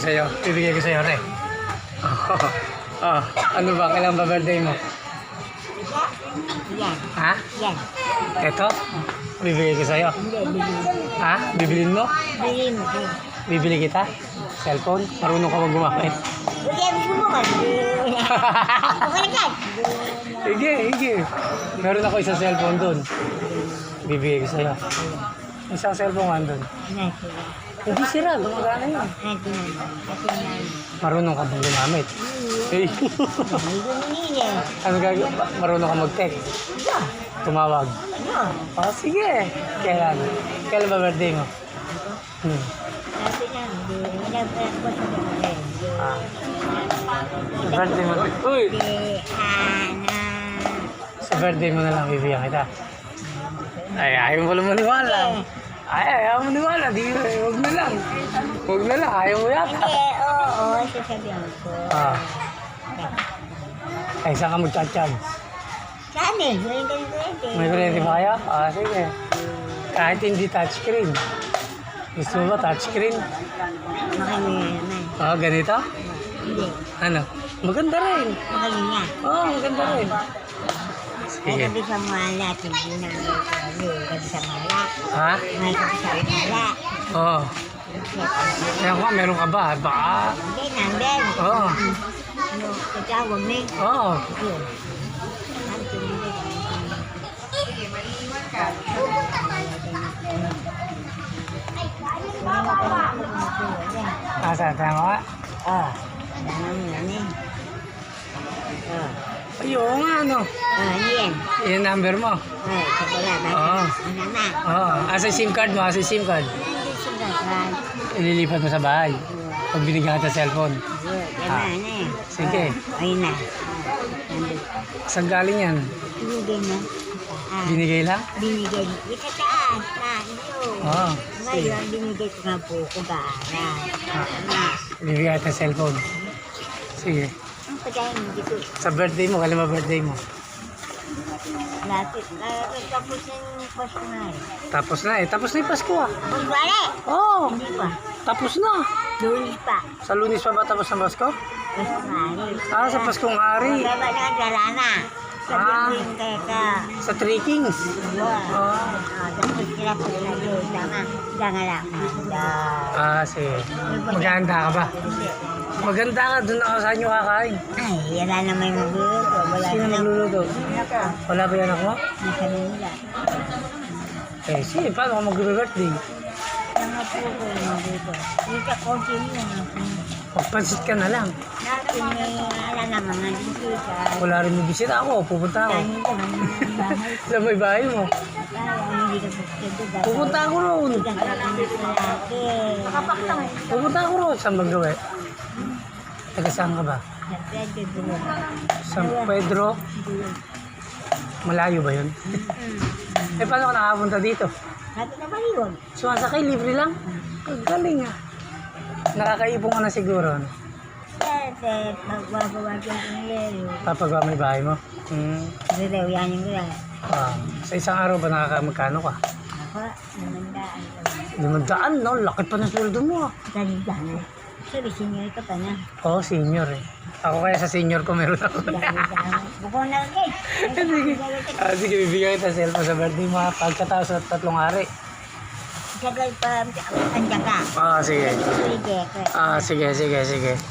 sa'yo. Bibigay ko sa'yo, re. Oh, ano ba? Kailan ba birthday mo? Yan. Ha? Yan. Ito? Bibigay ko sa'yo. Hindi, bili. Ha? Bibilin mo? Bili mo. Bibili kita? Cellphone? Marunong ka mag-gumamit? Hindi, gusto mo ka. Okay na yan. Sige, sige. Meron ako isang cellphone doon. Bibigay ko sa'yo. Isang cellphone nga doon. Hindi sira, gumagana yun. Marunong ka bang gumamit? Hey. Ano gagawin? Marunong ka mag-text? Tumawag? Oh, sige. Kailan? Kailan ba birthday mo? Birthday mo. Uy! Sa birthday mo na lang bibigyan kita. Ay, ayaw mo pala maniwala. Ay, ayaw mo maniwala. Di, huwag na lang. Huwag na lang. Ayaw mo yata. Hindi, oo, sasabihan ko. Ah. Ay, saan ka mag-charge? Saan eh? Kuryente. May kuryente ba kayo? Ah, sige. Kahit hindi touchscreen. Gusto mo ba touchscreen? Makanya naman. Ah, ganito? Hindi. Ano? Maganda rin. Makanya. Oo, maganda rin. May Sige. kabi sa mala. Hindi na may kabi sa mala. Ha? May kabi sa mala. Oo. Kaya ko, meron ka ba? Baka? Hindi, number. Oo. Ano, katawag mo eh. Oo. Yun. Asa, tayo ka? Ah, dami yan eh. Ah, Ayun nga, ano? yan. Yung number mo? Ay, kapala, Oo. ano na? Oo. Asa yung SIM card mo? Asa yung SIM card? Hindi sugasan. Ililipat mo sa bahay. Pag binigyan ka sa cellphone. Yan na, ano eh. Sige. Ayun na. Saan galing yan? Binigay mo. Ah, Binigay lang? binigay mo. Ito taas na, iyo. Oo. Ngayon, binigay ko nga po ko baaran. Ibibigay ka sa cellphone. Sige. Ang pagkain mo dito. Sa birthday mo, kailan ba birthday mo? Lapit. Tapos yung Pasko na eh. Tapos na eh. Tapos na yung Pasko ah. Pagbali! Oo. Hindi pa. Tapos na. Lulis pa. Sa Lunes pa ba tapos ng Pasko? Pasko na eh. Ah, sa Paskong Hari. Baba na ang dalana. Ah. Sabihin ko ka. Sa Three Kings. Wow. Tapos sila po na doon. Tama. Dangala ka. Ah, sige. Maganda ka ba? Maganda ka. Doon ako saan nyo kakain. Ay, wala na may magluluto. Wala Sino na. magluluto? Ako. Wala ba yung anak mo? Nasa nila. Eh, sige. Paano ka mag-birthday? Tama po ko yung magluluto. Dito, konti mo. Magpansit ka na lang. Natin may ala na mga dito sa... Wala rin may bisita ako. Pupunta ako. Kanya ko ng bahay. Sa may bahay mo. Kaya hindi ka pagkado. Pupunta ako roon. Pupunta ako roon. Saan magawa? Taga saan ka ba? San Pedro? Malayo ba yun? Eh, paano ka nakapunta dito? Natin na baliwag. Sumasakay, libre lang? Ang galing ah. Nakakaipon ka na siguro. Ano? Kasi magwagawa ko yung lero. Papagawa mo yung bahay mo? Lero, yan yung gula. Sa isang araw ba magkano ka? Ako, namandaan. 500, no? Laki pa ng sweldo mo ah. Dali-dali. Sabi, senior ka pa na. Oo, senior eh. Ako kaya sa senior ko meron ako. Dali-dali. Bukong na guys. Sige. Sige, bibigyan kita cellphone sa birthday mo ha. Pagkatapos sa 3 hari. Sagal pa, andyan ka. Sige. Sige, Sige.